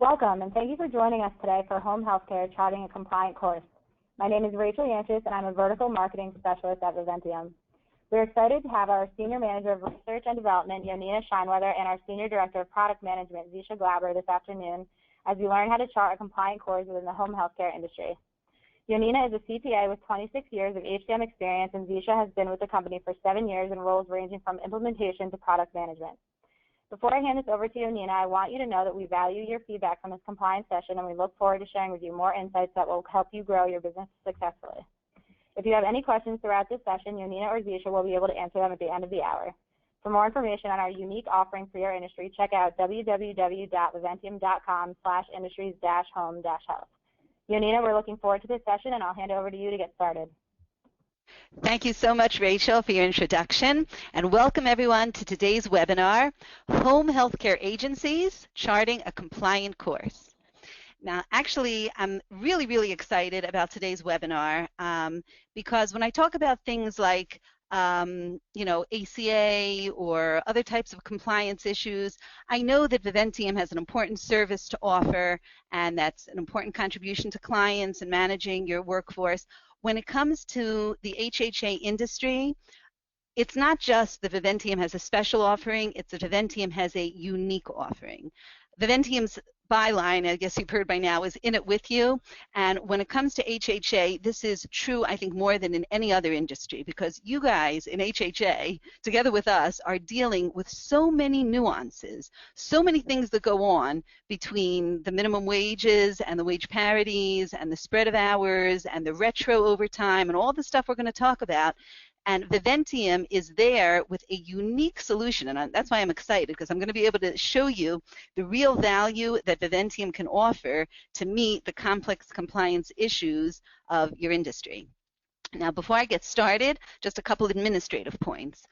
Welcome, and thank you for joining us today for Home Healthcare Charting a Compliant course. My name is Rachel Yanchus, and I'm a Vertical Marketing Specialist at Viventium. We're excited to have our Senior Manager of Research and Development, Yonina Scheinweather, and our Senior Director of Product Management, Zisha Glauber, this afternoon as we learn how to chart a compliant course within the home healthcare industry. Yonina is a CPA with 26 years of HCM experience, and Zisha has been with the company for 7 years in roles ranging from implementation to product management. Before I hand this over to Yonina, I want you to know that we value your feedback from this compliance session, and we look forward to sharing with you more insights that will help you grow your business successfully. If you have any questions throughout this session, Yonina or Zisha will be able to answer them at the end of the hour. For more information on our unique offerings for your industry, check out www.viventium.com/industries-home-health. Yonina, we're looking forward to this session, and I'll hand it over to you to get started. Thank you so much, Rachel, for your introduction, and welcome everyone to today's webinar, Home Healthcare Agencies Charting a Compliant Course. Now, actually, I'm really excited about today's webinar because when I talk about things like ACA or other types of compliance issues, I know that Viventium has an important service to offer, and that's an important contribution to clients and managing your workforce. When it comes to the HHA industry, it's not just that Viventium has a special offering, it's that Viventium has a unique offering. Viventium's byline, I guess you've heard by now, is in it with you. And when it comes to HHA, this is true, I think, more than in any other industry, because you guys in HHA, together with us, are dealing with so many nuances, so many things that go on between the minimum wages and the wage parities and the spread of hours and the retro overtime and all the stuff we're going to talk about. And Viventium is there with a unique solution, and that's why I'm excited, because I'm going to be able to show you the real value that Viventium can offer to meet the complex compliance issues of your industry. Now, before I get started, just a couple administrative points.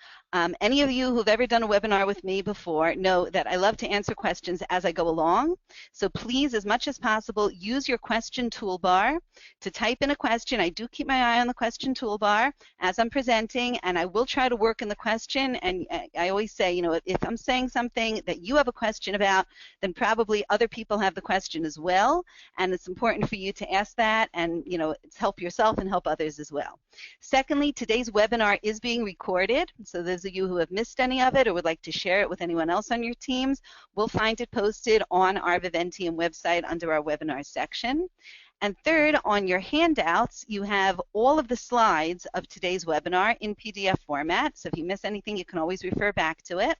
Any of you who've ever done a webinar with me before know that I love to answer questions as I go along. So please, as much as possible, use your question toolbar to type in a question. I do keep my eye on the question toolbar as I'm presenting, and I will try to work in the question. And I always say, you know, if I'm saying something that you have a question about, then probably other people have the question as well. And it's important for you to ask that and, you know, help yourself and help others as well. Secondly, today's webinar is being recorded, so those of you who have missed any of it or would like to share it with anyone else on your teams, will find it posted on our Viventium website under our webinar section. And third, on your handouts, you have all of the slides of today's webinar in PDF format, so if you miss anything, you can always refer back to it,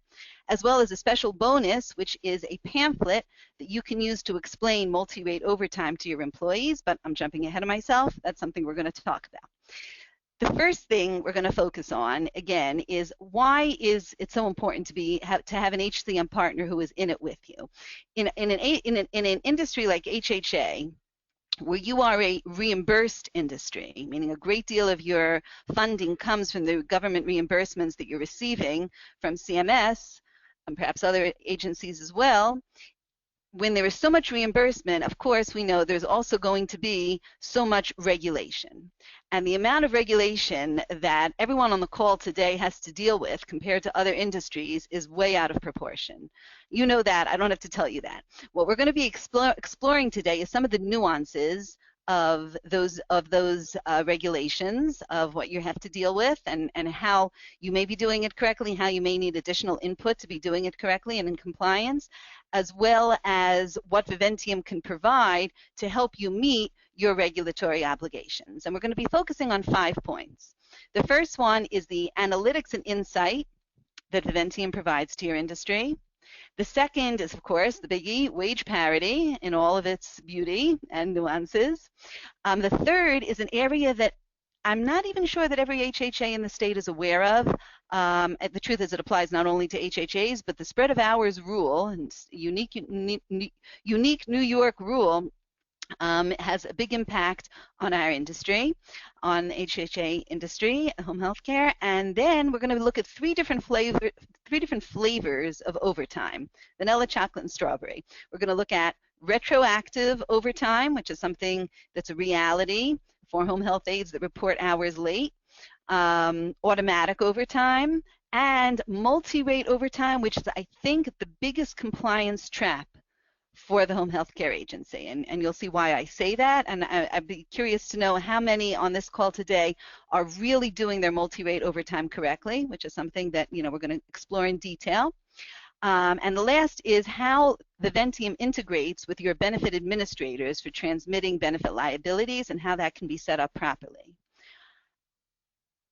as well as a special bonus, which is a pamphlet that you can use to explain multi-rate overtime to your employees, but I'm jumping ahead of myself. That's something we're going to talk about. The first thing we're going to focus on, again, is why is it so important to have an HCM partner who is in it with you. In an industry like HHA, where you are a reimbursed industry, meaning a great deal of your funding comes from the government reimbursements that you're receiving from CMS and perhaps other agencies as well, when there is so much reimbursement, of course, we know there's also going to be so much regulation. And the amount of regulation that everyone on the call today has to deal with compared to other industries is way out of proportion. You know that. I don't have to tell you that. What we're going to be exploring today is some of the nuances of those regulations, of what you have to deal with, and how you may be doing it correctly, how you may need additional input to be doing it correctly and in compliance, as well as what Viventium can provide to help you meet your regulatory obligations. And we're going to be focusing on 5 points. The first one is the analytics and insight that Viventium provides to your industry. The second is, of course, the biggie, wage parity in all of its beauty and nuances. The third is an area that I'm not even sure that every HHA in the state is aware of. The truth is it applies not only to HHAs, but the spread of hours rule, and unique New York rule, has a big impact on our industry, on HHA industry, home healthcare, and then we're going to look at three different flavors of overtime: vanilla, chocolate, and strawberry. We're going to look at retroactive overtime, which is something that's a reality for home health aides that report hours late, automatic overtime, and multi-rate overtime, which is, I think, the biggest compliance trap for the home health care agency. And you'll see why I say that. And I'd be curious to know how many on this call today are really doing their multi-rate overtime correctly, which is something that we're going to explore in detail. And the last is how Viventium integrates with your benefit administrators for transmitting benefit liabilities and how that can be set up properly.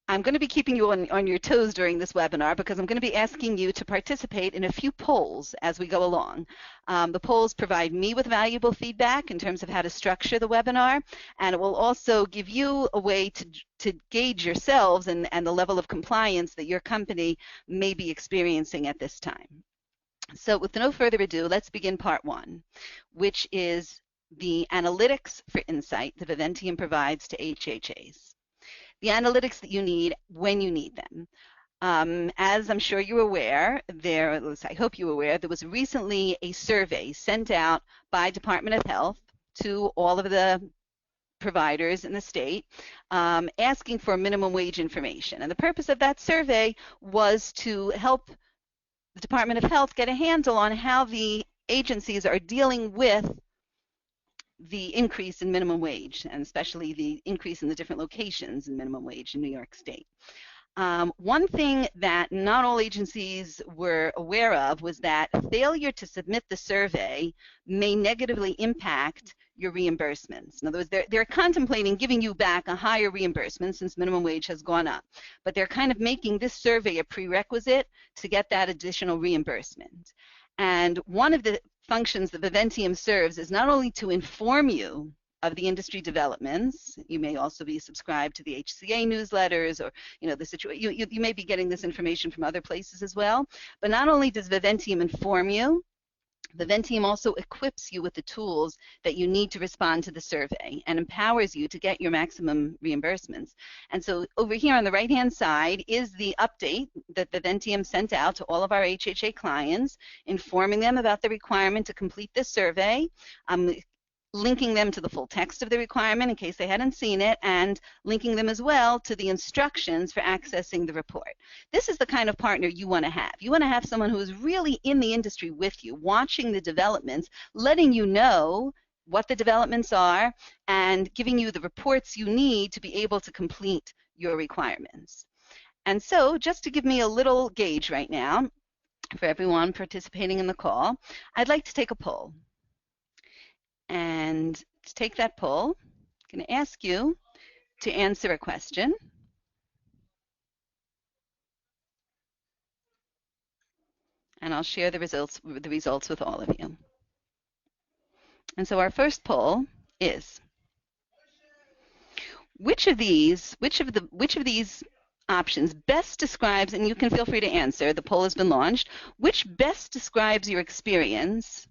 I'm going to be keeping you on your toes during this webinar because I'm going to be asking you to participate in a few polls as we go along. The polls provide me with valuable feedback in terms of how to structure the webinar, and it will also give you a way to gauge yourselves and the level of compliance that your company may be experiencing at this time. So with no further ado, let's begin part one, which is the analytics for insight that Viventium provides to HHAs. The analytics that you need when you need them. As I'm sure you're aware, I hope you're aware, there was recently a survey sent out by Department of Health to all of the providers in the state asking for minimum wage information. And the purpose of that survey was to help the Department of Health get a handle on how the agencies are dealing with the increase in minimum wage, and especially the increase in the different locations in minimum wage in New York State. One thing that not all agencies were aware of was that failure to submit the survey may negatively impact your reimbursements. In other words, they're contemplating giving you back a higher reimbursement since minimum wage has gone up, but they're kind of making this survey a prerequisite to get that additional reimbursement. And one of the functions that Viventium serves is not only to inform you of the industry developments. You may also be subscribed to the HCA newsletters, or you may be getting this information from other places as well. But not only does Viventium inform you, Viventium also equips you with the tools that you need to respond to the survey and empowers you to get your maximum reimbursements. And so over here on the right-hand side is the update that Viventium sent out to all of our HHA clients, informing them about the requirement to complete this survey, linking them to the full text of the requirement in case they hadn't seen it, and linking them as well to the instructions for accessing the report. This is the kind of partner you want to have. You want to have someone who is really in the industry with you, watching the developments, letting you know what the developments are, and giving you the reports you need to be able to complete your requirements. And so just to give me a little gauge right now for everyone participating in the call, I'd like to take a poll. And to take that poll, I'm going to ask you to answer a question. And I'll share the results with all of you. And so our first poll is, which of these options best describes, and you can feel free to answer, the poll has been launched, which best describes your experience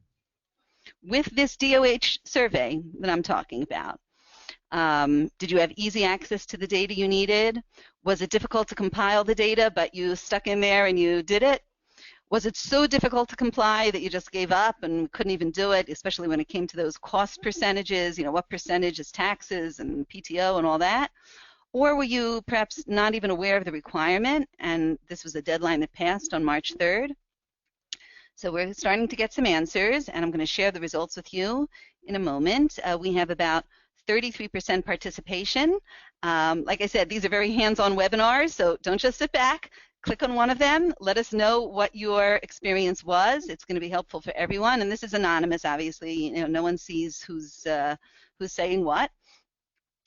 with this DOH survey that I'm talking about? Did you have easy access to the data you needed? Was it difficult to compile the data, but you stuck in there and you did it? Was it so difficult to comply that you just gave up and couldn't even do it, especially when it came to those cost percentages, what percentage is taxes and PTO and all that? Or were you perhaps not even aware of the requirement, and this was a deadline that passed on March 3rd? So we're starting to get some answers, and I'm going to share the results with you in a moment. We have about 33% participation. Like I said, these are very hands-on webinars, so don't just sit back. Click on one of them. Let us know what your experience was. It's going to be helpful for everyone, and this is anonymous, obviously. No one sees who's saying what.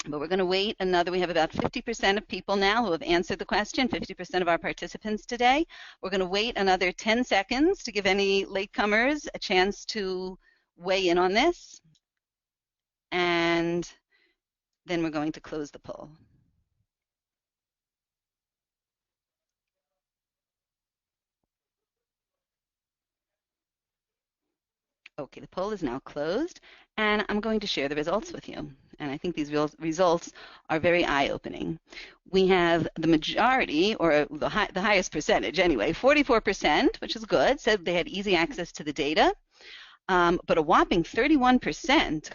But we're going to wait another, we have about 50% of people now who have answered the question, 50% of our participants today. We're going to wait another 10 seconds to give any latecomers a chance to weigh in on this. And then we're going to close the poll. Okay, the poll is now closed, and I'm going to share the results with you. And I think these results are very eye-opening. We have the majority, or the highest percentage anyway, 44%, which is good, said they had easy access to the data. But a whopping 31%,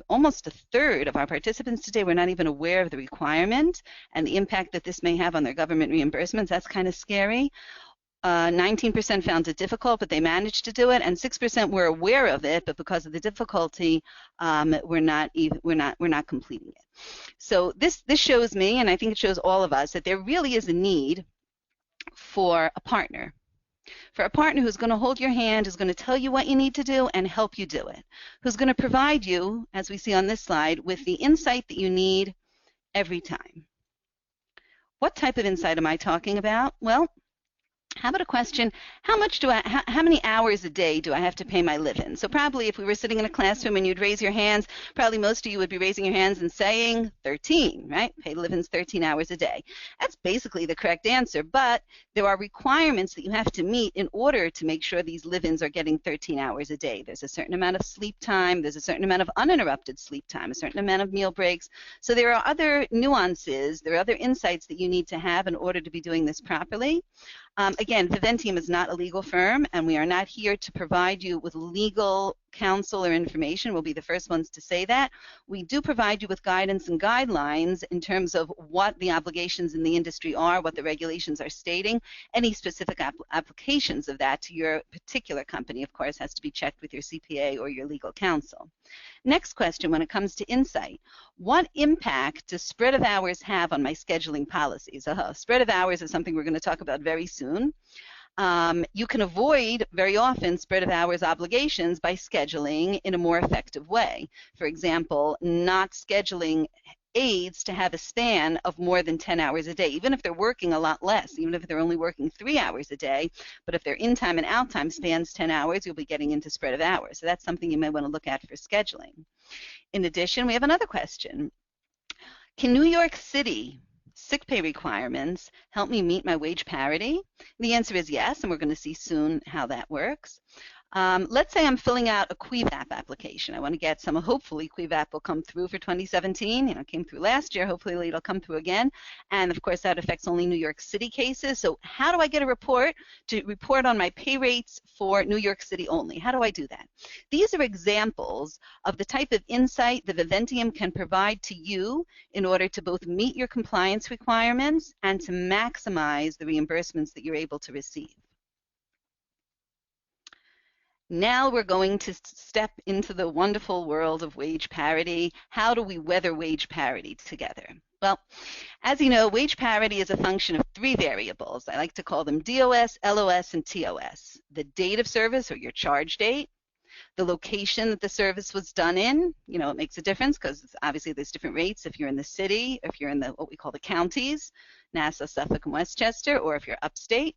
almost a third of our participants today were not even aware of the requirement and the impact that this may have on their government reimbursements. That's kind of scary. 19% found it difficult, but they managed to do it, and 6% were aware of it, but because of the difficulty, we're not completing it. So this shows me, and I think it shows all of us, that there really is a need for a partner. For a partner who's going to hold your hand, who's going to tell you what you need to do and help you do it, who's going to provide you, as we see on this slide, with the insight that you need every time. What type of insight am I talking about? Well, how about a question, how many hours a day do I have to pay my live-in? So probably if we were sitting in a classroom and you'd raise your hands, probably most of you would be raising your hands and saying 13, right? Pay live-ins 13 hours a day. That's basically the correct answer, but there are requirements that you have to meet in order to make sure these live-ins are getting 13 hours a day. There's a certain amount of sleep time, there's a certain amount of uninterrupted sleep time, a certain amount of meal breaks. So there are other nuances, there are other insights that you need to have in order to be doing this properly. Again, Viventium is not a legal firm, and we are not here to provide you with legal counsel or information. We'll be the first ones to say that. We do provide you with guidance and guidelines in terms of what the obligations in the industry are, what the regulations are stating. Any specific applications of that to your particular company, of course, has to be checked with your CPA or your legal counsel. Next question, when it comes to insight, what impact does spread of hours have on my scheduling policies? Spread of hours is something we're going to talk about very soon. You can avoid, very often, spread of hours obligations by scheduling in a more effective way. For example, not scheduling aides to have a span of more than 10 hours a day, even if they're working a lot less, even if they're only working 3 hours a day. But if their in time and out time spans 10 hours, you'll be getting into spread of hours. So that's something you may want to look at for scheduling. In addition, we have another question. Can New York City sick pay requirements help me meet my wage parity? The answer is yes, and we're going to see soon how that works. Let's say I'm filling out a QUVAP application. I want to get some, hopefully QUVAP will come through for 2017. It came through last year, hopefully it'll come through again. And of course that affects only New York City cases. So how do I get a report to report on my pay rates for New York City only? How do I do that? These are examples of the type of insight that Viventium can provide to you in order to both meet your compliance requirements and to maximize the reimbursements that you're able to receive. Now we're going to step into the wonderful world of wage parity. How do we weather wage parity together? Well, as you know, wage parity is a function of 3 variables. I like to call them DOS, LOS, and TOS. The date of service, or your charge date, the location that the service was done in. It makes a difference because obviously there's different rates if you're in the city, if you're in what we call the counties, Nassau, Suffolk, and Westchester, or if you're upstate.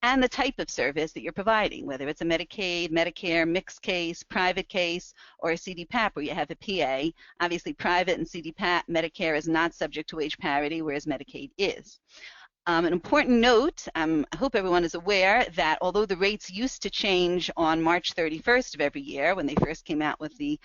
And the type of service that you're providing, whether it's a Medicaid, Medicare, mixed case, private case, or a CDPAP where you have a PA. Obviously, private and CDPAP, Medicare is not subject to wage parity, whereas Medicaid is. An important note, I hope everyone is aware that although the rates used to change on March 31st of every year when they first came out with the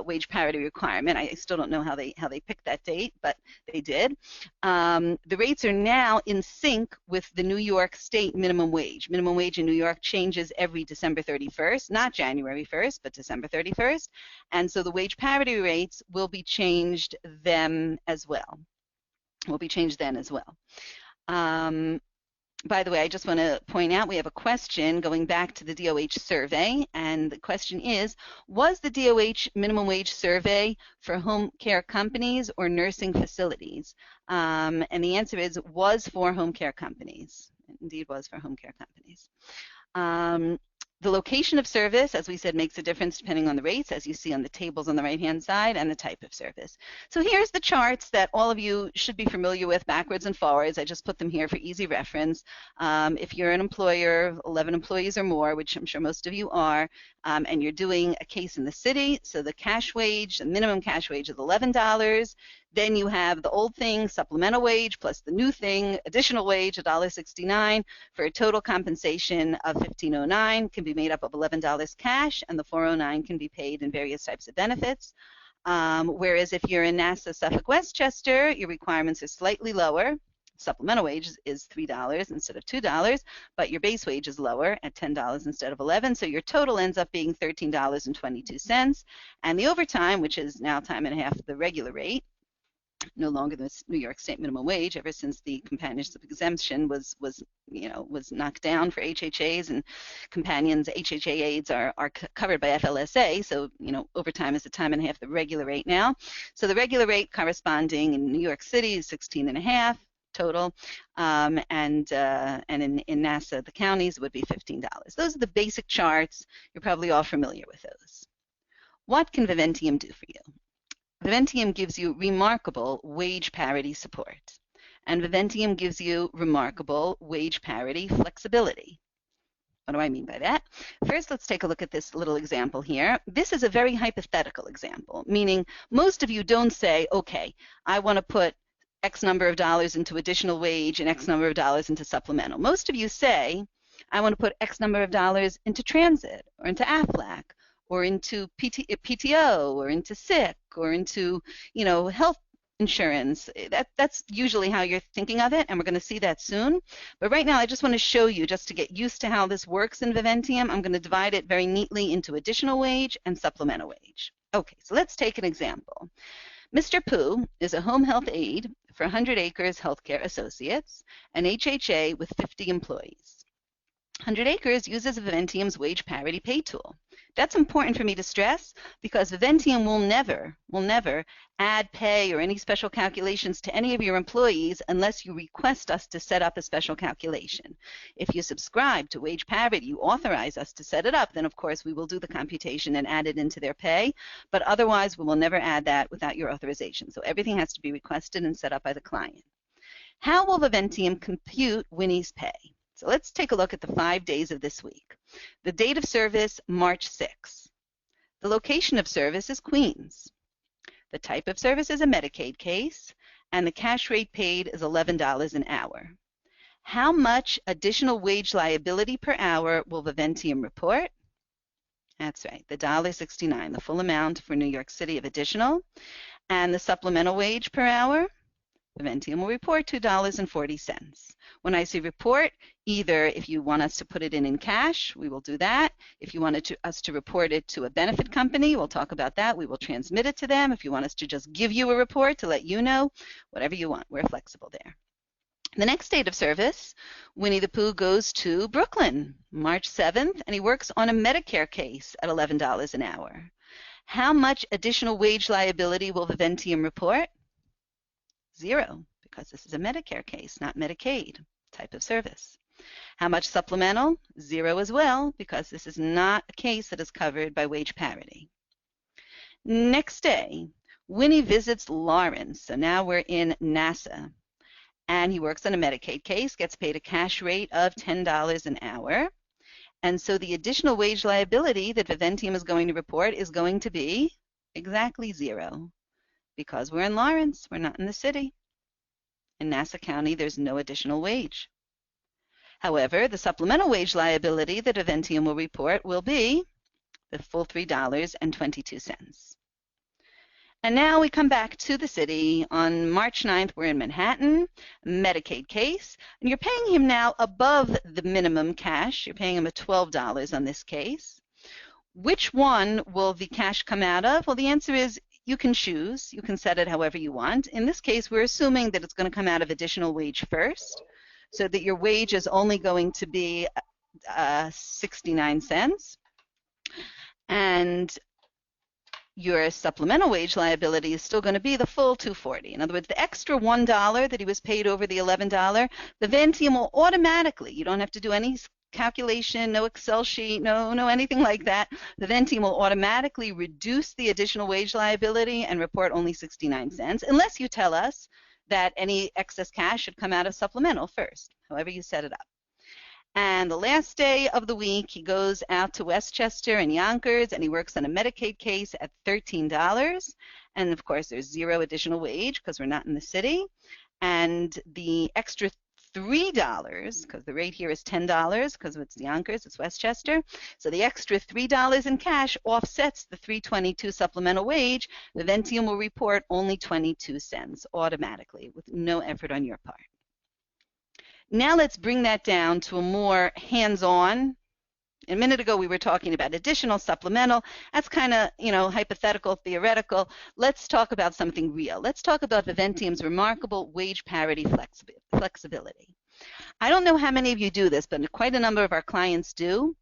wage parity requirement, I still don't know how they picked that date, but they did. The rates are now in sync with the New York State minimum wage. Minimum wage in New York changes every December 31st, not January 1st, but December 31st. And so the wage parity rates will be changed then as well. By the way, I just want to point out we have a question going back to the DOH survey, and the question is, was the DOH minimum wage survey for home care companies or nursing facilities? And the answer is, was for home care companies. It indeed was for home care companies. The location of service, as we said, makes a difference depending on the rates, as you see on the tables on the right-hand side, and the type of service. So here's the charts that all of you should be familiar with backwards and forwards. I just put them here for easy reference. If you're an employer, 11 employees or more, which I'm sure most of you are, and you're doing a case in the city, so the cash wage, the minimum cash wage is $11. Then you have the old thing, supplemental wage, plus the new thing, additional wage, $1.69, for a total compensation of $15.09, can be made up of $11 cash, and the $4.09 can be paid in various types of benefits. Whereas if you're in Nassau, Suffolk, Westchester, your requirements are slightly lower. Supplemental wage is $3 instead of $2, but your base wage is lower at $10 instead of $11, so your total ends up being $13.22. And the overtime, which is now time and a half the regular rate, no longer the New York State minimum wage ever since the companionship exemption was knocked down for HHAs, and companions HHA aides are covered by FLSA. So overtime is the time and a half the regular rate now. So the regular rate corresponding in New York City is 16.5 total, and in NASA, the counties, would be $15. Those are the basic charts. You're probably all familiar with those. What can Viventium do for you? Viventium gives you remarkable wage parity support, and Viventium gives you remarkable wage parity flexibility. What do I mean by that? First, let's take a look at this little example here. This is a very hypothetical example, meaning most of you don't say, okay, I want to put X number of dollars into additional wage and X number of dollars into supplemental. Most of you say, I want to put X number of dollars into transit or into AFLAC, or into PTO, or into sick, or into health insurance. That's usually how you're thinking of it, and we're going to see that soon. But right now, I just want to show you, just to get used to how this works in Viventium, I'm going to divide it very neatly into additional wage and supplemental wage. Okay, so let's take an example. Mr. Pooh is a home health aide for 100 Acres Healthcare Associates, an HHA with 50 employees. 100 Acres uses Viventium's wage parity pay tool. That's important for me to stress because Viventium will never add pay or any special calculations to any of your employees unless you request us to set up a special calculation. If you subscribe to wage parity, you authorize us to set it up, then of course we will do the computation and add it into their pay, but otherwise we will never add that without your authorization. So everything has to be requested and set up by the client. How will Viventium compute Winnie's pay? So let's take a look at the 5 days of this week. The date of service, March 6. The location of service is Queens. The type of service is a Medicaid case, and the cash rate paid is $11 an hour. How much additional wage liability per hour will Viventium report? That's right, the $1.69, the full amount for New York City of additional. And the supplemental wage per hour? Viventium will report $2.40. When I say report, either if you want us to put it in cash, we will do that. If you wanted us to report it to a benefit company, we'll talk about that. We will transmit it to them. If you want us to just give you a report to let you know, whatever you want, we're flexible there. The next date of service, Winnie the Pooh goes to Brooklyn, March 7th, and he works on a Medicare case at $11 an hour. How much additional wage liability will Viventium report? 0, because this is a Medicare case, not Medicaid type of service. How much supplemental? 0 as well, because this is not a case that is covered by wage parity. Next day, Winnie visits Lawrence, so now we're in NASA, and he works on a Medicaid case, gets paid a cash rate of $10 an hour, and so the additional wage liability that Viventium is going to report is going to be exactly 0. Because we're in Lawrence, we're not in the city. In Nassau County, there's no additional wage. However, the supplemental wage liability that Viventium will report will be the full $3.22. And now we come back to the city. On March 9th, we're in Manhattan, Medicaid case, and you're paying him now above the minimum cash. You're paying him at $12 on this case. Which one will the cash come out of? Well, the answer is you can choose. You can set it however you want. In this case, we're assuming that it's going to come out of additional wage first, so that your wage is only going to be 69 cents. And your supplemental wage liability is still going to be the full $2.40. In other words, the extra $1 that he was paid over the $11, the Viventium will automatically, you don't have to do any calculation, no Excel sheet, no anything like that. The Viventium will automatically reduce the additional wage liability and report only 69 cents, unless you tell us that any excess cash should come out of supplemental first, however you set it up. And the last day of the week, he goes out to Westchester and Yonkers, and he works on a Medicaid case at $13. And of course, there's 0 additional wage because we're not in the city. And the extra $3, because the rate here is $10, because it's Yonkers, it's Westchester. So the extra $3 in cash offsets the $3.22 supplemental wage. The Viventium will report only 22 cents automatically with no effort on your part. Now let's bring that down to a more hands-on A minute ago, we were talking about additional, supplemental. That's kind of, hypothetical, theoretical. Let's talk about something real. Let's talk about Viventium's remarkable wage parity flexibility. I don't know how many of you do this, but quite a number of our clients do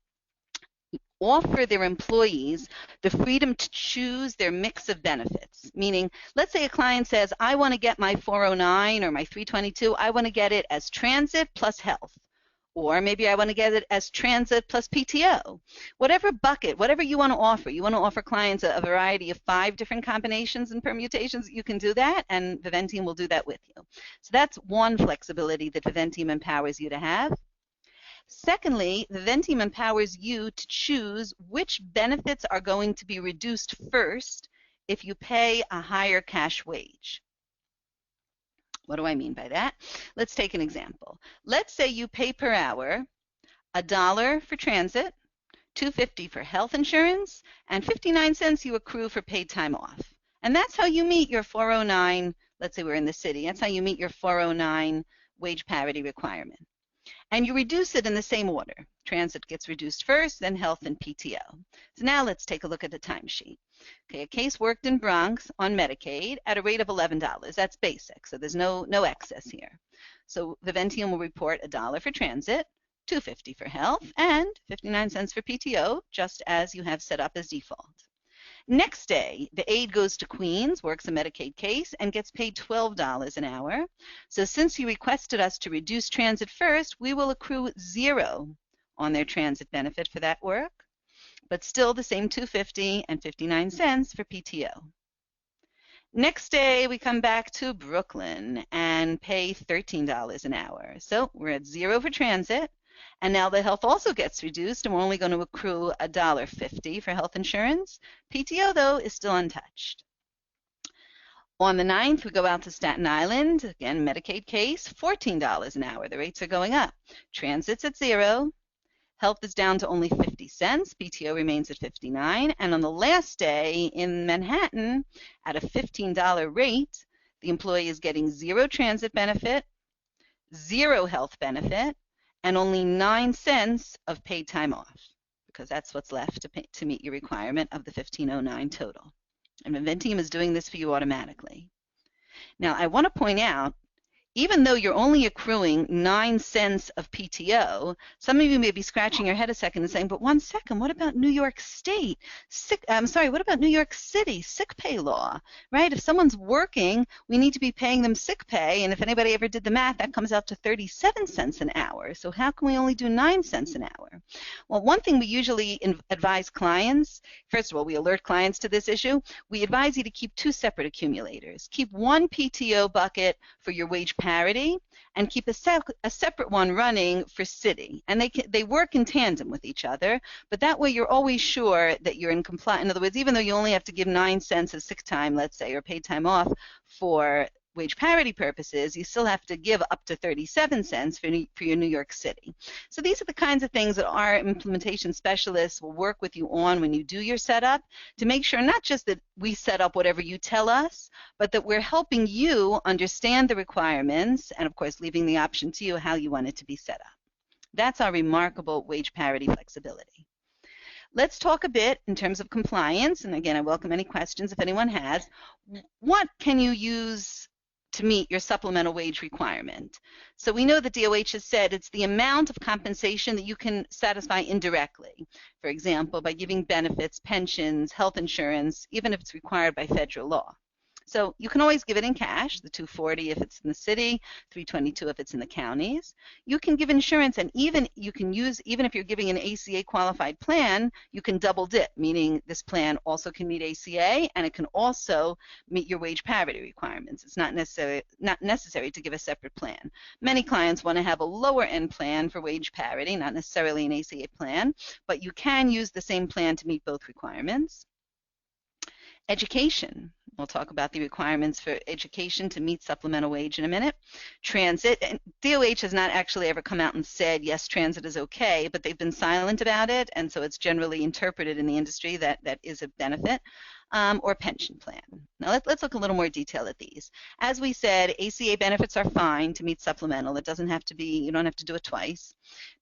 offer their employees the freedom to choose their mix of benefits. Meaning, let's say a client says, I want to get my 409 or my 322, I want to get it as transit plus health. Or maybe I want to get it as transit plus PTO. Whatever bucket, whatever you want to offer clients a variety of 5 different combinations and permutations, you can do that, and Viventium will do that with you. So that's one flexibility that Viventium empowers you to have. Secondly, Viventium empowers you to choose which benefits are going to be reduced first if you pay a higher cash wage. What do I mean by that? Let's take an example. Let's say you pay per hour $1 for transit, $2.50 for health insurance, and 59 cents you accrue for paid time off. And that's how you meet your 409, let's say we're in the city, that's how you meet your 409 wage parity requirement. And you reduce it in the same order. Transit gets reduced first, then health and PTO. So now let's take a look at the timesheet. Okay, a case worked in Bronx on Medicaid at a rate of $11. That's basic, so there's no excess here. So Viventium will report $1 for transit, $2.50 for health, and 59 cents for PTO, just as you have set up as default. Next day, the aide goes to Queens, works a Medicaid case, and gets paid $12 an hour. So since he requested us to reduce transit first, we will accrue 0 on their transit benefit for that work, but still the same $2.50 and 59 cents for PTO. Next day, we come back to Brooklyn and pay $13 an hour. So we're at 0 for transit. And now the health also gets reduced, and we're only going to accrue $1.50 for health insurance. PTO, though, is still untouched. On the 9th, we go out to Staten Island. Again, Medicaid case, $14 an hour. The rates are going up. Transit's at 0. Health is down to only 50 cents. PTO remains at 59. And on the last day in Manhattan, at a $15 rate, the employee is getting 0 transit benefit, 0 health benefit, and only 9 cents of paid time off, because that's what's left to meet your requirement of the 1509 total. And Viventium is doing this for you automatically. Now, I want to point out, even though you're only accruing 9 cents of PTO, some of you may be scratching your head a second and saying, but 1 second, what about New York State? What about New York City sick pay law, right? If someone's working, we need to be paying them sick pay, and if anybody ever did the math, that comes out to 37 cents an hour. So how can we only do 9 cents an hour? Well, one thing we usually advise clients, first of all, we alert clients to this issue. We advise you to keep 2 separate accumulators. Keep one PTO bucket for your wage parity, and keep a separate one running for city. And they work in tandem with each other, but that way you're always sure that you're in compliance. In other words, even though you only have to give 9 cents of sick time, let's say, or paid time off for wage parity purposes, you still have to give up to 37 cents for your New York City. So these are the kinds of things that our implementation specialists will work with you on when you do your setup, to make sure not just that we set up whatever you tell us, but that we're helping you understand the requirements, and of course leaving the option to you how you want it to be set up. That's our remarkable wage parity flexibility. Let's talk a bit in terms of compliance, and again, I welcome any questions if anyone has. What can you use to meet your supplemental wage requirement? So we know that DOH has said it's the amount of compensation that you can satisfy indirectly. For example, by giving benefits, pensions, health insurance, even if it's required by federal law. So you can always give it in cash, the $240 if it's in the city, $322 if it's in the counties. You can give insurance, and even if you're giving an ACA qualified plan, you can double dip, meaning this plan also can meet ACA and it can also meet your wage parity requirements. It's not necessary to give a separate plan. Many clients want to have a lower end plan for wage parity, not necessarily an ACA plan, but you can use the same plan to meet both requirements. Education. We'll talk about the requirements for education to meet supplemental wage in a minute. Transit, and DOH has not actually ever come out and said, yes, transit is okay, but they've been silent about it, and so it's generally interpreted in the industry that that is a benefit. or pension plan. Now let's look a little more detail at these. As we said, ACA benefits are fine to meet supplemental. It doesn't have to be, you don't have to do it twice.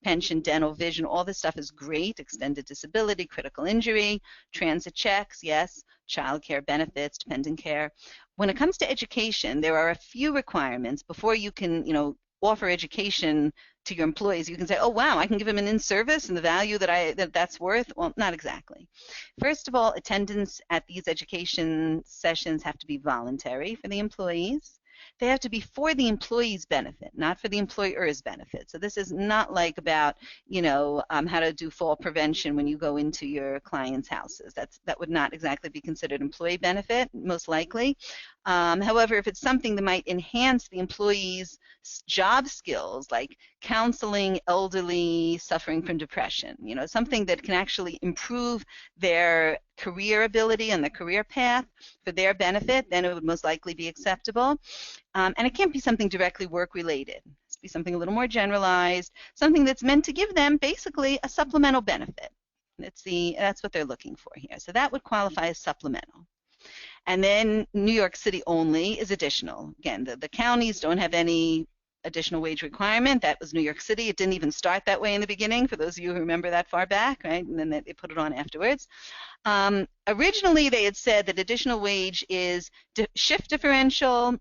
Pension, dental, vision, all this stuff is great. Extended disability, critical injury, transit checks, yes, child care benefits, dependent care. When it comes to education, there are a few requirements before you can, offer education to your employees. You can say, oh wow, I can give them an in-service and the value that's worth. Well, not exactly. First of all, attendance at these education sessions have to be voluntary for the employees. They have to be for the employee's benefit, not for the employer's benefit. So this is not like about, how to do fall prevention when you go into your clients' houses. That would not exactly be considered employee benefit, most likely. However, if it's something that might enhance the employee's job skills, like counseling elderly suffering from depression, something that can actually improve their career ability and the career path for their benefit, then it would most likely be acceptable. And it can't be something directly work-related. It has to be something a little more generalized, something that's meant to give them basically a supplemental benefit. That's what they're looking for here. So that would qualify as supplemental. And then New York City only is additional. Again, the counties don't have any additional wage requirement. That was New York City. It didn't even start that way in the beginning, for those of you who remember that far back, right? And then they put it on afterwards. Originally, they had said that additional wage is shift differential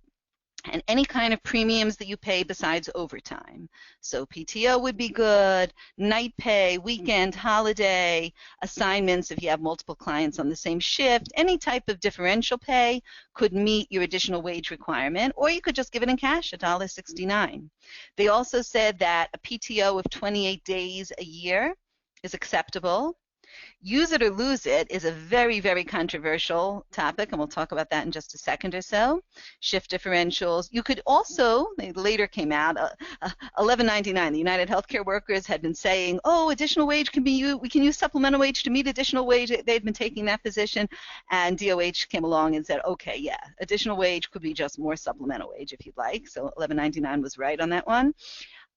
and any kind of premiums that you pay besides overtime. So PTO would be good, night pay, weekend, holiday, assignments if you have multiple clients on the same shift, any type of differential pay could meet your additional wage requirement, or you could just give it in cash, $1.69. They also said that a PTO of 28 days a year is acceptable. Use it or lose it is a very, very controversial topic, and we'll talk about that in just a second or so. Shift differentials. You could also, they later came out, 1199, the United Healthcare Workers had been saying, oh, additional wage can be used, we can use supplemental wage to meet additional wage. They'd been taking that position, and DOH came along and said, okay, yeah, additional wage could be just more supplemental wage if you'd like. So 1199 was right on that one.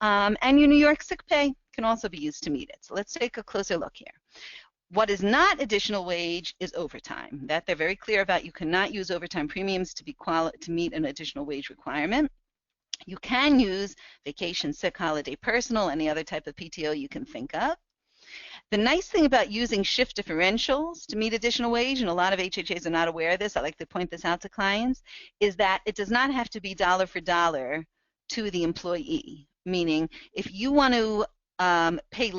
And your New York sick pay can also be used to meet it. So let's take a closer look here. What is not additional wage is overtime. That they're very clear about. You cannot use overtime premiums to meet an additional wage requirement. You can use vacation, sick, holiday, personal, any other type of PTO you can think of. The nice thing about using shift differentials to meet additional wage, and a lot of HHAs are not aware of this, I like to point this out to clients, is that it does not have to be dollar for dollar to the employee. Meaning, if you want to pay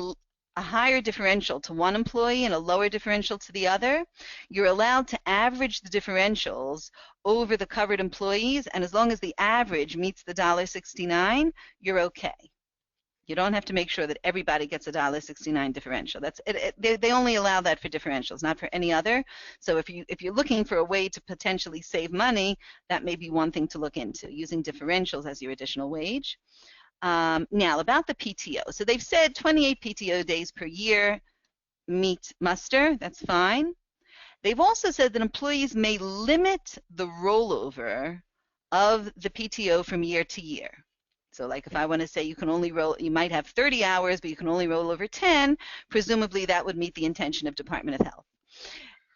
a higher differential to one employee and a lower differential to the other, you're allowed to average the differentials over the covered employees, and as long as the average meets the $1.69, you're okay. You don't have to make sure that everybody gets a $1.69 differential. They only allow that for differentials, not for any other. So if you're looking for a way to potentially save money, that may be one thing to look into, using differentials as your additional wage. Now, about the PTO. So they've said 28 PTO days per year meet muster. That's fine. They've also said that employees may limit the rollover of the PTO from year to year. So like if I want to say you might have 30 hours, but you can only roll over 10, presumably that would meet the intention of Department of Health.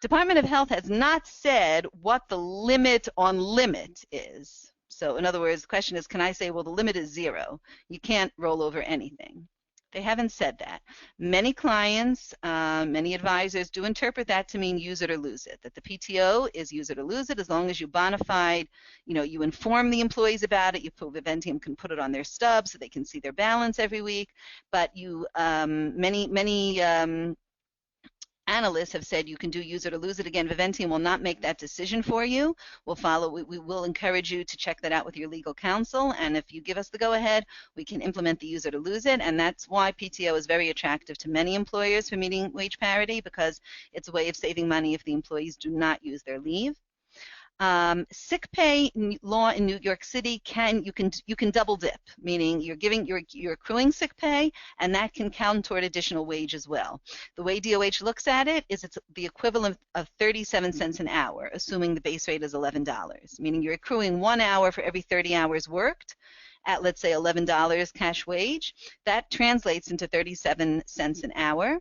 Department of Health has not said what the limit on limit is. So in other words, the question is, can I say, well, the limit is 0. You can't roll over anything. They haven't said that. Many clients, many advisors do interpret that to mean use it or lose it, that the PTO is use it or lose it as long as you bona fide, you inform the employees about it. Viventium can put it on their stub so they can see their balance every week. But many analysts have said you can do use it or lose it. Again, Viventium will not make that decision for you. We will encourage you to check that out with your legal counsel, and if you give us the go-ahead, we can implement the use it or lose it, and that's why PTO is very attractive to many employers for meeting wage parity, because it's a way of saving money if the employees do not use their leave. Sick pay law in New York City you can double dip, meaning you're accruing sick pay, and that can count toward additional wage as well. The way DOH looks at it is it's the equivalent of 37 cents an hour, assuming the base rate is $11, meaning you're accruing 1 hour for every 30 hours worked at, let's say, $11 cash wage. That translates into 37 cents an hour.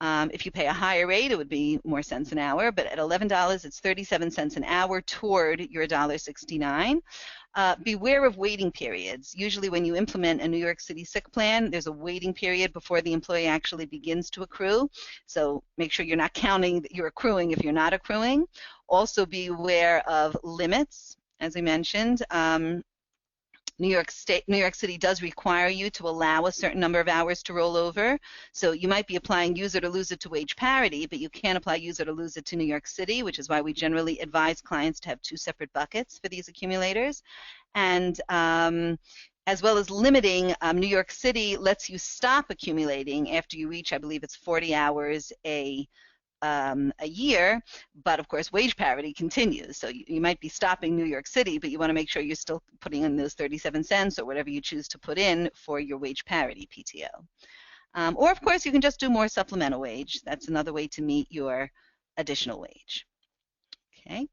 If you pay a higher rate, it would be more cents an hour, but at $11, it's 37 cents an hour toward your $1.69. Beware of waiting periods. Usually when you implement a New York City sick plan, there's a waiting period before the employee actually begins to accrue. So make sure you're not counting that you're accruing if you're not accruing. Also be aware of limits, as I mentioned. New York City does require you to allow a certain number of hours to roll over. So you might be applying use it or lose it to wage parity, but you can't apply use it or lose it to New York City, which is why we generally advise clients to have 2 separate buckets for these accumulators. And as well as limiting, New York City lets you stop accumulating after you reach, I believe it's 40 hours a year, but of course wage parity continues. So you might be stopping New York City, but you want to make sure you're still putting in those 37 cents or whatever you choose to put in for your wage parity PTO. Or of course you can just do more supplemental wage. That's another way to meet your additional wage. Okay.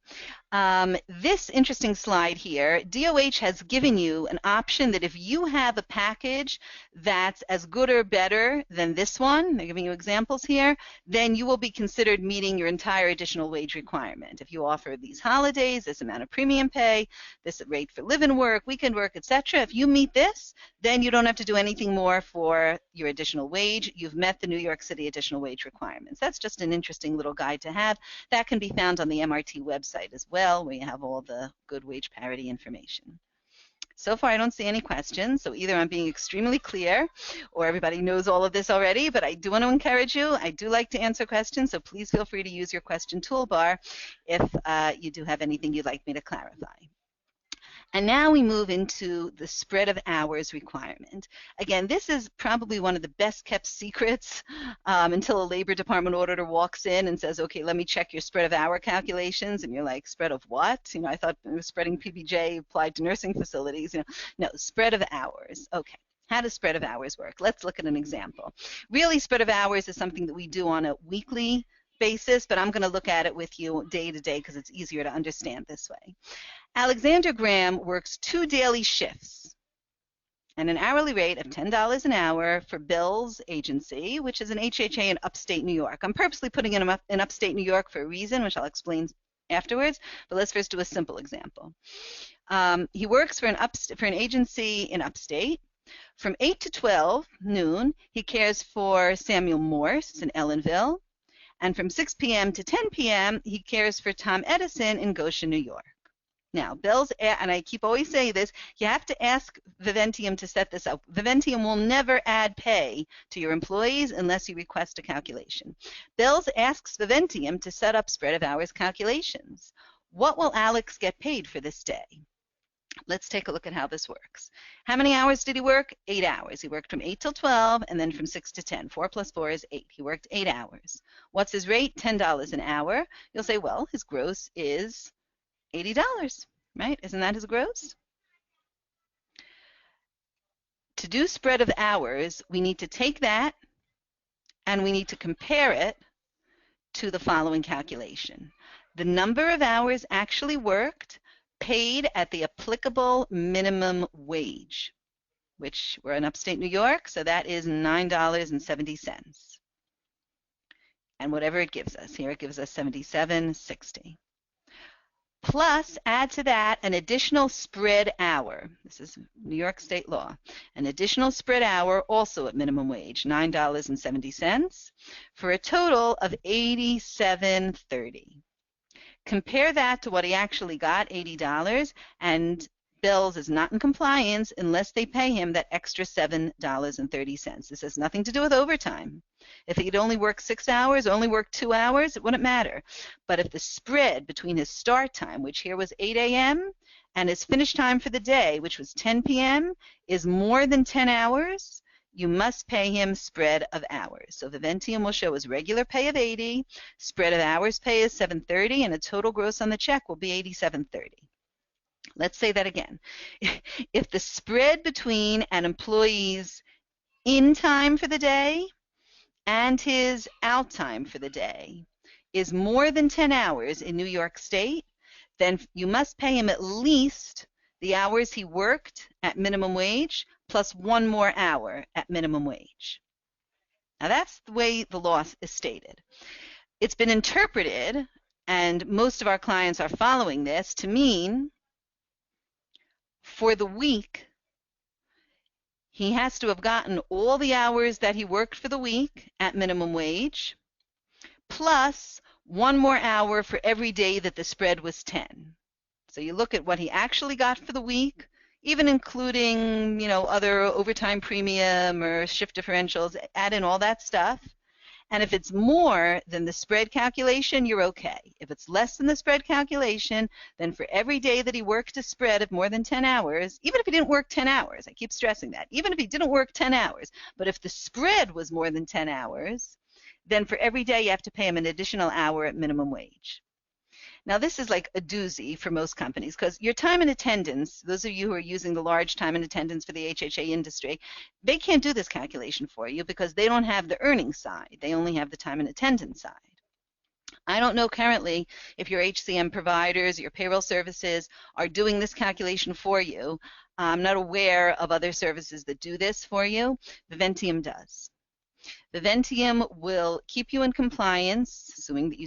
This interesting slide here, DOH has given you an option that if you have a package that's as good or better than this one, they're giving you examples here, then you will be considered meeting your entire additional wage requirement. If you offer these holidays, this amount of premium pay, this rate for live-in work, weekend work, etc., if you meet this, then you don't have to do anything more for your additional wage. You've met the New York City additional wage requirements. That's just an interesting little guide to have. That can be found on the MRT website as well, where you have all the good wage parity information. So far, I don't see any questions, so either I'm being extremely clear or everybody knows all of this already, but I do want to encourage you. I do like to answer questions, so please feel free to use your question toolbar if you do have anything you'd like me to clarify. And now we move into the spread of hours requirement. Again, this is probably one of the best kept secrets until a Labor Department auditor walks in and says, okay, let me check your spread of hour calculations. And you're like, spread of what? You know, I thought it was spreading PBJ applied to nursing facilities. You know, no, spread of hours. Okay. How does spread of hours work? Let's look at an example. Really, spread of hours is something that we do on a weekly basis, but I'm going to look at it with you day to day because it's easier to understand this way. Alexander Graham works 2 daily shifts and an hourly rate of $10 an hour for Bill's agency, which is an HHA in upstate New York. I'm purposely putting in upstate New York for a reason, which I'll explain afterwards, but let's first do a simple example. He works for an agency in upstate. From 8 to 12 noon, he cares for Samuel Morse in Ellenville, and from 6 p.m. to 10 p.m., he cares for Tom Edison in Goshen, New York. Now, Bill's, and I keep always saying this, you have to ask Viventium to set this up. Viventium will never add pay to your employees unless you request a calculation. Bill's asks Viventium to set up spread of hours calculations. What will Alex get paid for this day? Let's take a look at how this works. How many hours did he work? 8 hours. He worked from 8 till 12 and then from 6 to 10. 4 plus 4 is 8. He worked 8 hours. What's his rate? $10 an hour. You'll say, well, his gross is $80, right? Isn't that his gross? To do spread of hours, we need to take that and we need to compare it to the following calculation. The number of hours actually worked paid at the applicable minimum wage, which we're in upstate New York, so that is $9.70. And whatever it gives us, here it gives us $77.60. Plus, add to that an additional spread hour. This is New York state law. An additional spread hour also at minimum wage, $9.70, for a total of $87.30. Compare that to what he actually got, $80, and Bill's is not in compliance unless they pay him that extra $7.30. This has nothing to do with overtime. If he'd only worked 6 hours, only worked 2 hours, it wouldn't matter. But if the spread between his start time, which here was 8 a.m., and his finish time for the day, which was 10 p.m., is more than 10 hours, you must pay him spread of hours. So Viventium will show his regular pay of 80, spread of hours pay is $7.30, and a total gross on the check will be $87.30. Let's say that again. If the spread between an employee's in time for the day and his out time for the day is more than 10 hours in New York State, then you must pay him at least the hours he worked at minimum wage plus 1 more hour at minimum wage. Now that's the way the law is stated. It's been interpreted, and most of our clients are following this, to mean for the week, he has to have gotten all the hours that he worked for the week at minimum wage, plus 1 more hour for every day that the spread was 10. So you look at what he actually got for the week, even including, other overtime premium or shift differentials, add in all that stuff. And if it's more than the spread calculation, you're okay. If it's less than the spread calculation, then for every day that he worked a spread of more than 10 hours, even if he didn't work 10 hours, I keep stressing that, even if he didn't work 10 hours, but if the spread was more than 10 hours, then for every day you have to pay him an additional hour at minimum wage. Now this is like a doozy for most companies, because your time and attendance, those of you who are using the large time and attendance for the HHA industry, they can't do this calculation for you because they don't have the earnings side. They only have the time and attendance side. I don't know currently if your HCM providers, your payroll services are doing this calculation for you. I'm not aware of other services that do this for you. Viventium does. Viventium will keep you in compliance, assuming that you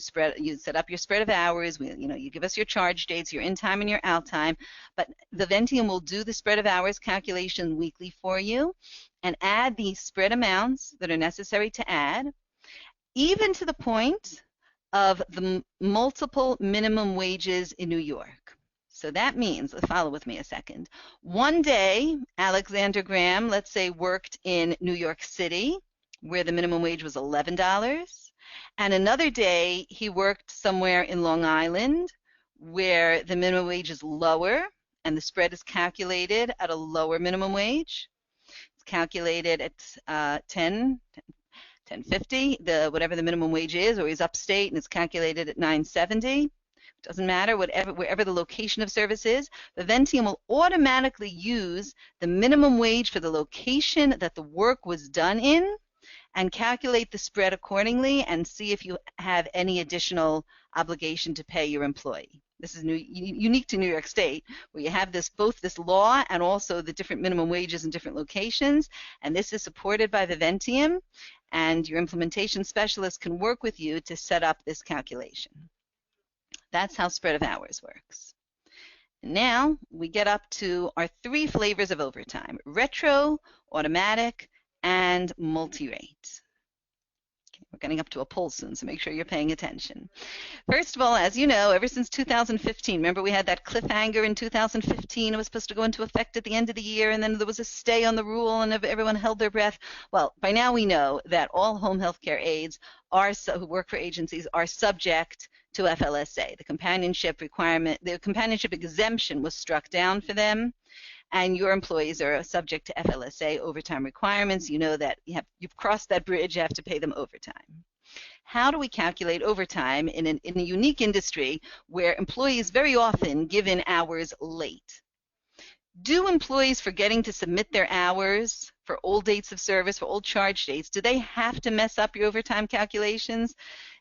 set up your spread of hours. You give us your charge dates, your in time and your out time. But Viventium will do the spread of hours calculation weekly for you and add the spread amounts that are necessary to add, even to the point of the multiple minimum wages in New York. So that means, follow with me a second. One day, Alexander Graham, let's say, worked in New York City, where the minimum wage was $11, and another day he worked somewhere in Long Island where the minimum wage is lower and the spread is calculated at a lower minimum wage. It's calculated at $10.50, whatever the minimum wage is, or he's upstate and it's calculated at $9.70. It doesn't matter, wherever the location of service is, Viventium will automatically use the minimum wage for the location that the work was done in and calculate the spread accordingly and see if you have any additional obligation to pay your employee. This is unique to New York State, where you have both this law and also the different minimum wages in different locations, and this is supported by Viventium, and your implementation specialist can work with you to set up this calculation. That's how spread of hours works. Now we get up to our 3 flavors of overtime: retro, automatic, and multi-rate. Okay, we're getting up to a poll soon, so make sure you're paying attention. First of all, as you know, ever since 2015, remember we had that cliffhanger in 2015, it was supposed to go into effect at the end of the year, and then there was a stay on the rule and everyone held their breath. Well, by now we know that all home health care aides who work for agencies are subject to FLSA. The companionship requirement, the companionship exemption was struck down for them, and your employees are subject to FLSA overtime requirements. You know that you've crossed that bridge, you have to pay them overtime. How do we calculate overtime in a unique industry where employees very often give in hours late? Do employees forgetting to submit their hours for old dates of service, for old charge dates, do they have to mess up your overtime calculations?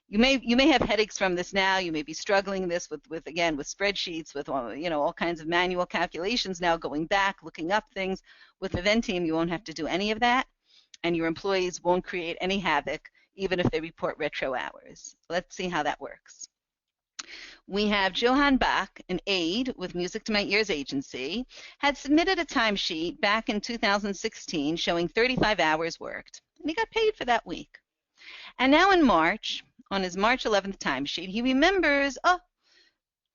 You may have headaches from this now. You may be struggling with spreadsheets, with all kinds of manual calculations now, going back, looking up things. With Viventium, you won't have to do any of that, and your employees won't create any havoc, even if they report retro hours. Let's see how that works. We have Johan Bach, an aide with Music to My Ears agency, had submitted a timesheet back in 2016 showing 35 hours worked, and he got paid for that week. And now in March, on his March 11th timesheet, he remembers,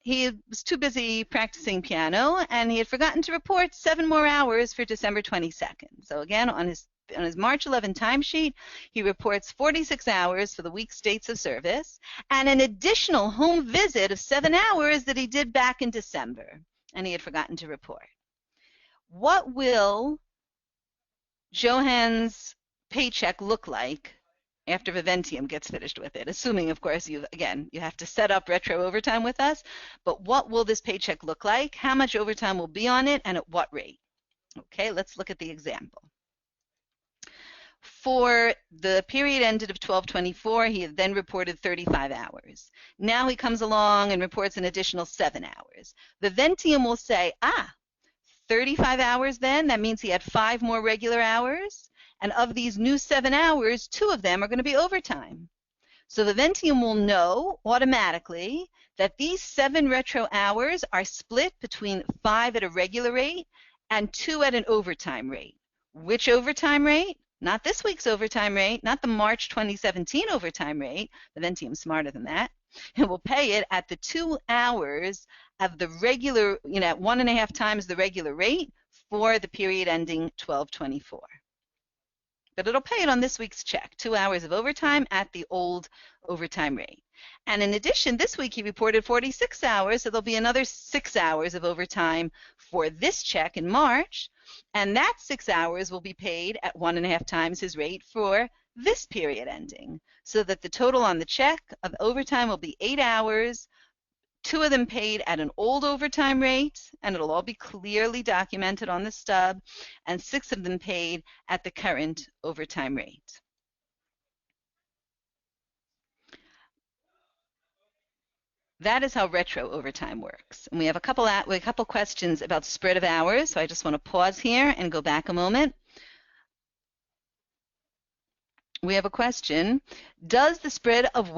he was too busy practicing piano, and he had forgotten to report 7 more hours for December 22nd. So again, on his March 11 timesheet, he reports 46 hours for the week's dates of service, and an additional home visit of 7 hours that he did back in December, and he had forgotten to report. What will Johan's paycheck look like after Viventium gets finished with it, assuming, of course, you have to set up retro overtime with us, but what will this paycheck look like? How much overtime will be on it, and at what rate? Okay, let's look at the example. For the period ended of 12/24, he had then reported 35 hours. Now he comes along and reports an additional 7 hours. Viventium will say, 35 hours then, that means he had 5 more regular hours, And of these new 7 hours, 2 of them are going to be overtime. So Viventium will know automatically that these 7 retro hours are split between 5 at a regular rate and 2 at an overtime rate. Which overtime rate? Not this week's overtime rate, not the March 2017 overtime rate. Viventium's smarter than that. It will pay it at the 2 hours of the regular, at 1.5 times the regular rate for the period ending 12/24. But it'll pay it on this week's check, 2 hours of overtime at the old overtime rate. And in addition, this week he reported 46 hours, so there'll be another 6 hours of overtime for this check in March, and that 6 hours will be paid at 1.5 times his rate for this period ending, so that the total on the check of overtime will be 8 hours, 2 of them paid at an old overtime rate, and it'll all be clearly documented on the stub, and 6 of them paid at the current overtime rate. That is how retro overtime works. And we have a couple questions about spread of hours, so I just want to pause here and go back a moment. We have a question. Does the spread of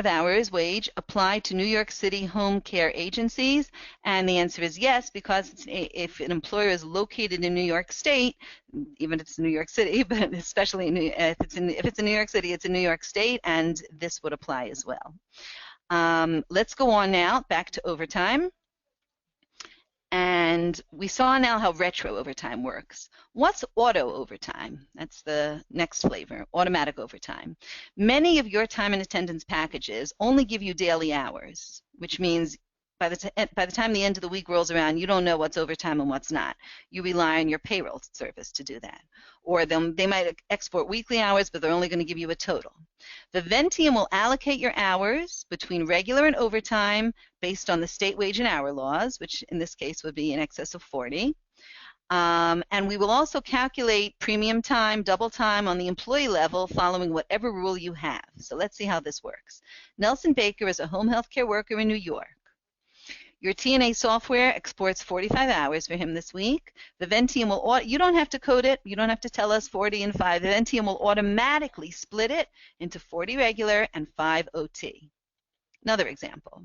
hours wage apply to New York City home care agencies? And the answer is yes, because if an employer is located in New York State, even if it's New York City, but especially if it's in New York City, it's in New York State, and this would apply as well. Let's go on now back to overtime. And we saw now how retro overtime works. What's auto overtime? That's the next flavor, automatic overtime. Many of your time and attendance packages only give you daily hours, which means by the time the end of the week rolls around, you don't know what's overtime and what's not. You rely on your payroll service to do that. Or they might export weekly hours, but they're only going to give you a total. Viventium will allocate your hours between regular and overtime based on the state wage and hour laws, which in this case would be in excess of 40. And we will also calculate premium time, double time on the employee level following whatever rule you have. So let's see how this works. Nelson Baker is a home health care worker in New York. Your TNA software exports 45 hours for him this week. Viventium will, you don't have to code it, you don't have to tell us 40 and 5. Viventium will automatically split it into 40 regular and 5 OT. Another example.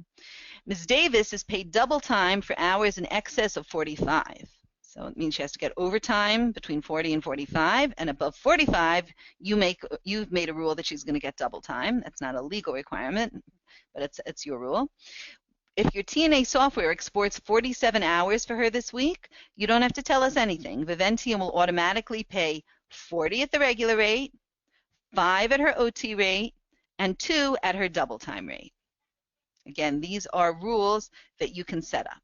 Ms. Davis is paid double time for hours in excess of 45. So it means she has to get overtime between 40 and 45, and above 45, you've made a rule that she's going to get double time. That's not a legal requirement, but it's your rule. If your TNA software exports 47 hours for her this week, you don't have to tell us anything. Viventium will automatically pay 40 at the regular rate, 5 at her OT rate, and 2 at her double time rate. Again, these are rules that you can set up.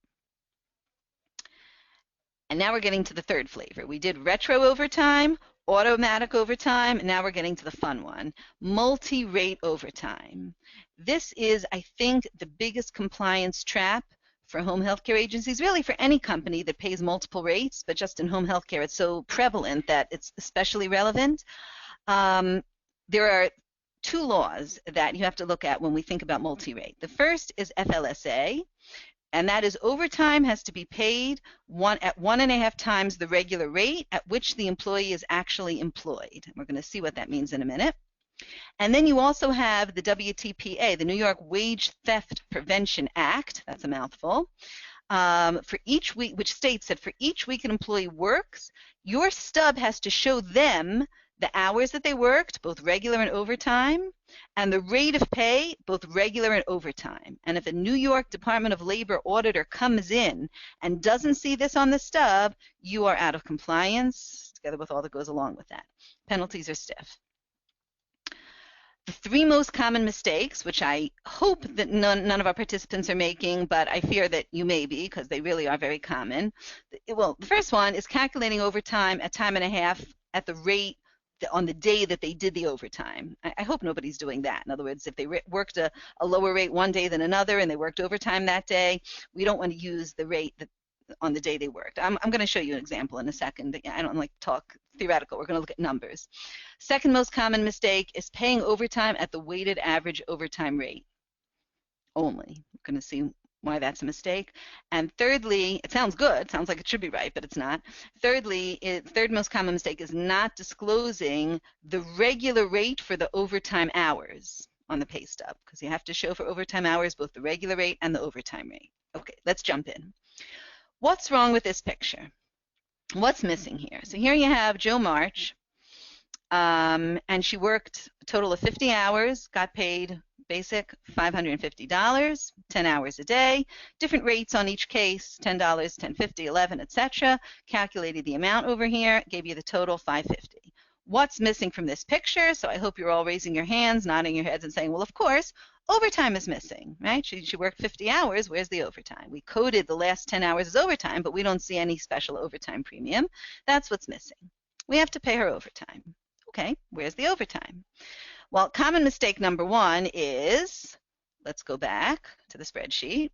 And now we're getting to the third flavor. We did retro overtime, automatic overtime, and now we're getting to the fun one, multi-rate overtime. This is, I think, the biggest compliance trap for home healthcare agencies, really for any company that pays multiple rates, but just in home healthcare it's so prevalent that it's especially relevant. There are 2 laws that you have to look at when we think about multi-rate. The first is FLSA, and that is overtime has to be paid at 1.5 times the regular rate at which the employee is actually employed. We're going to see what that means in a minute. And then you also have the WTPA, the New York Wage Theft Prevention Act, that's a mouthful, for each week, which states that for each week an employee works, your stub has to show them the hours that they worked, both regular and overtime, and the rate of pay, both regular and overtime. And if a New York Department of Labor auditor comes in and doesn't see this on the stub, you are out of compliance, together with all that goes along with that. Penalties are stiff. The 3 most common mistakes, which I hope that none of our participants are making, but I fear that you may be because they really are very common. Well, the first one is calculating overtime at time and a half at the rate on the day that they did the overtime. I hope nobody's doing that. In other words, if they worked a lower rate one day than another and they worked overtime that day, we don't want to use the rate that on the day they worked. I'm going to show you an example in a second. I don't like to talk theoretical. We're going to look at numbers. Second most common mistake is paying overtime at the weighted average overtime rate only. We're going to see why that's a mistake. And thirdly, it sounds good, it sounds like it should be right, but it's not. Thirdly, third most common mistake is not disclosing the regular rate for the overtime hours on the pay stub, because you have to show for overtime hours both the regular rate and the overtime rate. Okay, let's jump in. What's wrong with this picture? What's missing here? So here you have Joe March, and she worked a total of 50 hours, got paid basic $550, 10 hours a day, different rates on each case, $10, $10.50, $11, etc. Calculated the amount over here, gave you the total $550. What's missing from this picture? So I hope you're all raising your hands, nodding your heads, and saying, well, of course, overtime is missing, right? She worked 50 hours. Where's the overtime? We coded the last 10 hours as overtime, but we don't see any special overtime premium. That's what's missing. We have to pay her overtime. Okay, where's the overtime? Well, common mistake number one is, let's go back to the spreadsheet.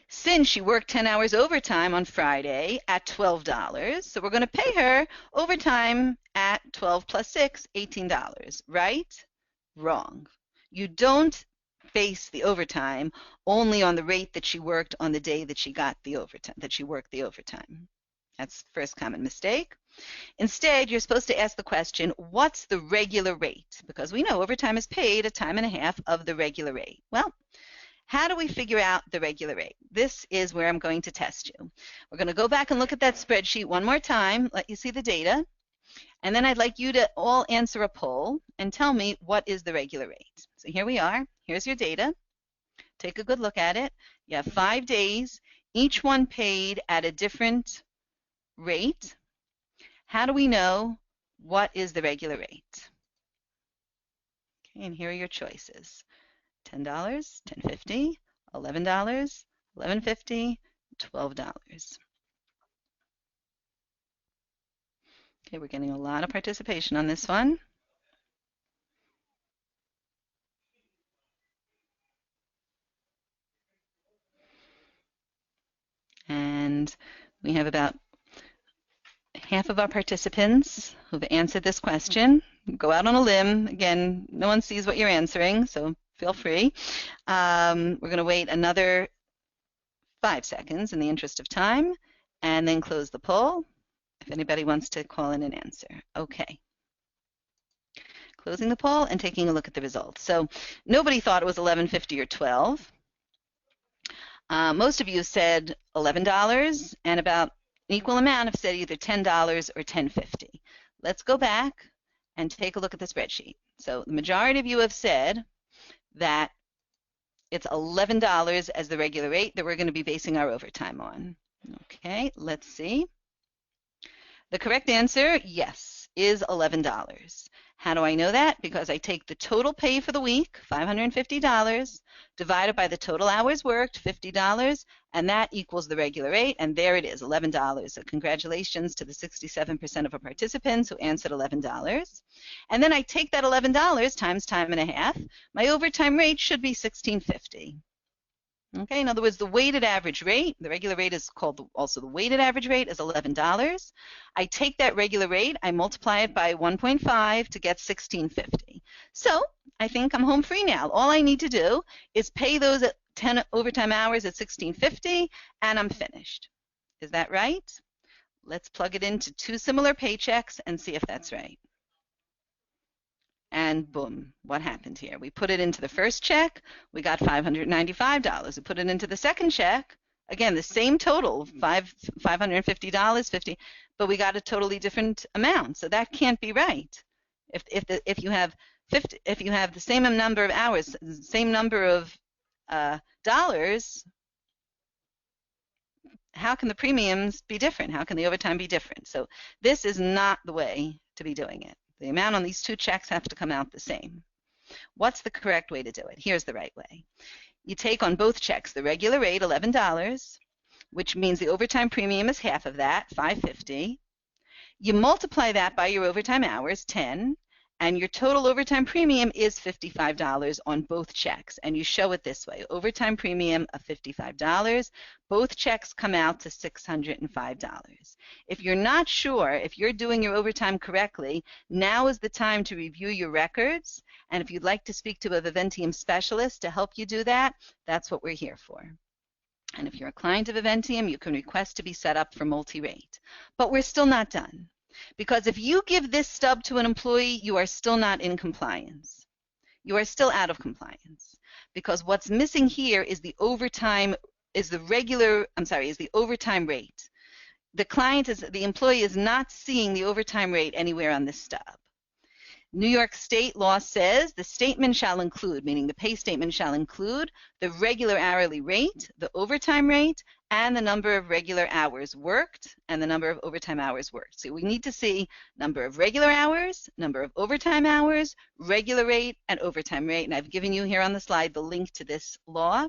Since she worked 10 hours overtime on Friday at $12, so we're going to pay her overtime at 12 plus 6, $18, right? Wrong. You don't base the overtime only on the rate that she worked on the day that she got the overtime, that she worked the overtime. That's the first common mistake. Instead, you're supposed to ask the question, what's the regular rate? Because we know overtime is paid a time and a half of the regular rate. Well, how do we figure out the regular rate? This is where I'm going to test you. We're going to go back and look at that spreadsheet one more time, let you see the data, and then I'd like you to all answer a poll and tell me what is the regular rate. So here we are. Here's your data. Take a good look at it. You have 5 days, each one paid at a different rate. How do we know what is the regular rate? Okay, and here are your choices. $10, $10.50, $11, $11.50, $12. Okay, we're getting a lot of participation on this one. And we have about half of our participants who've answered this question. Go out on a limb. Again, no one sees what you're answering, so feel free. We're going to wait another 5 seconds in the interest of time, and then close the poll if anybody wants to call in an answer. Okay. Closing the poll and taking a look at the results. So nobody thought it was $11.50 or $12. Most of you said $11, and about an equal amount have said either $10 or $10.50. Let's go back and take a look at the spreadsheet. So the majority of you have said that it's $11 as the regular rate that we're going to be basing our overtime on. Okay, let's see. The correct answer, yes, is $11. How do I know that? Because I take the total pay for the week, $550, divided by the total hours worked, $50, and that equals the regular rate, and there it is, $11. So congratulations to the 67% of our participants who answered $11. And then I take that $11 times time and a half. My overtime rate should be $16.50. Okay, in other words, the weighted average rate, the regular rate is called also the weighted average rate, is $11. I take that regular rate, I multiply it by 1.5 to get $16.50. So I think I'm home free now. All I need to do is pay those 10 overtime hours at $16.50, and I'm finished. Is that right? Let's plug it into 2 similar paychecks and see if that's right. And boom, what happened here? We put it into the first check, we got $595. We put it into the second check, again, the same total, $550, 50, but we got a totally different amount. So that can't be right. If you have the same number of hours, same number of dollars, how can the premiums be different? How can the overtime be different? So this is not the way to be doing it. The amount on these 2 checks have to come out the same. What's the correct way to do it? Here's the right way. You take on both checks the regular rate, $11, which means the overtime premium is half of that, $550. You multiply that by your overtime hours, 10, and your total overtime premium is $55 on both checks, and you show it this way: overtime premium of $55. Both checks come out to $605. If you're not sure if you're doing your overtime correctly, now is the time to review your records, and if you'd like to speak to a Viventium specialist to help you do that, that's what we're here for. And if you're a client of Viventium, you can request to be set up for multi-rate. But we're still not done. Because if you give this stub to an employee, you are still not in compliance. You are still out of compliance. Because what's missing here is the overtime, is the overtime rate. The employee is not seeing the overtime rate anywhere on this stub. New York State law says the statement shall include, meaning the pay statement shall include, the regular hourly rate, the overtime rate, and the number of regular hours worked and the number of overtime hours worked. So we need to see number of regular hours, number of overtime hours, regular rate, and overtime rate. And I've given you here on the slide the link to this law.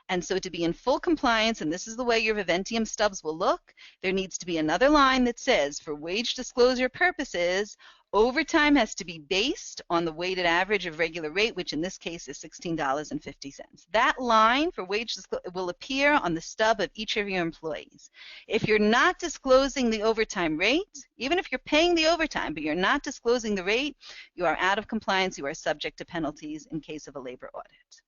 And so to be in full compliance, and this is the way your Viventium stubs will look, there needs to be another line that says, for wage disclosure purposes, overtime has to be based on the weighted average of regular rate, which in this case is $16.50. That line for wage disclosure will appear on the stub of each of your employees. If you're not disclosing the overtime rate, even if you're paying the overtime, but you're not disclosing the rate, you are out of compliance. You are subject to penalties in case of a labor audit.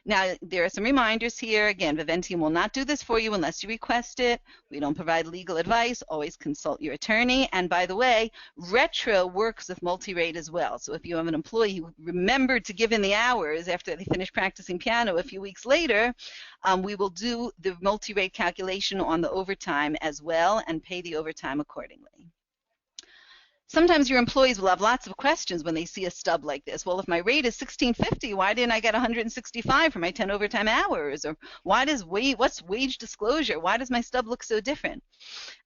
Now, there are some reminders here. Again, Viventium will not do this for you unless you request it. We don't provide legal advice. Always consult your attorney. And by the way, retro works with multi-rate as well. So if you have an employee who remembered to give in the hours after they finish practicing piano a few weeks later, we will do the multi-rate calculation on the overtime as well and pay the overtime accordingly. Sometimes your employees will have lots of questions when they see a stub like this. Well, if my rate is $16.50, why didn't I get $165 for my 10 overtime hours? Or what's wage disclosure? Why does my stub look so different?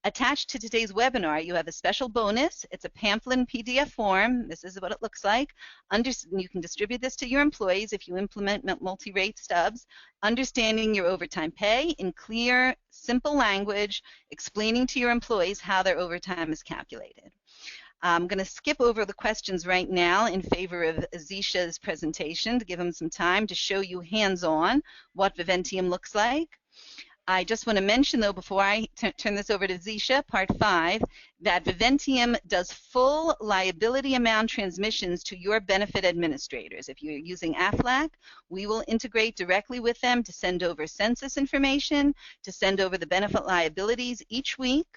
Attached to today's webinar, you have a special bonus. It's a pamphlet in PDF form. This is what it looks like. You can distribute this to your employees if you implement multi-rate stubs. Understanding your overtime pay in clear, simple language, explaining to your employees how their overtime is calculated. I'm going to skip over the questions right now in favor of Zisha's presentation to give him some time to show you hands-on what Viventium looks like. I just want to mention, though, before I turn this over to Zisha, Part 5, that Viventium does full liability amount transmissions to your benefit administrators. If you're using AFLAC, we will integrate directly with them to send over census information, to send over the benefit liabilities each week.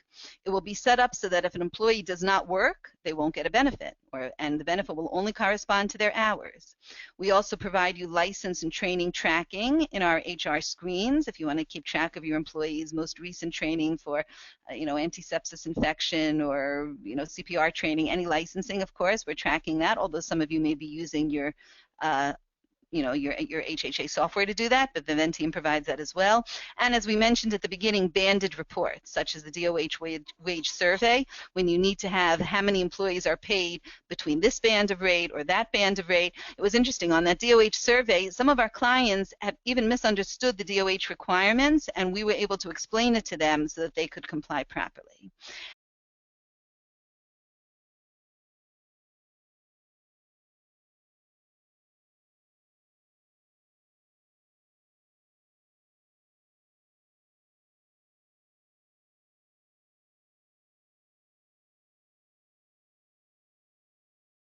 It will be set up so that if an employee does not work, they won't get a benefit, and the benefit will only correspond to their hours. We also provide you license and training tracking in our HR screens if you want to keep track of your employees' most recent training for, antisepsis infection or, CPR training, any licensing, of course. We're tracking that, although some of you may be using your HHA software to do that, but Viventium provides that as well. And as we mentioned at the beginning, banded reports, such as the DOH wage survey, when you need to have how many employees are paid between this band of rate or that band of rate. It was interesting, on that DOH survey, some of our clients had even misunderstood the DOH requirements, and we were able to explain it to them so that they could comply properly.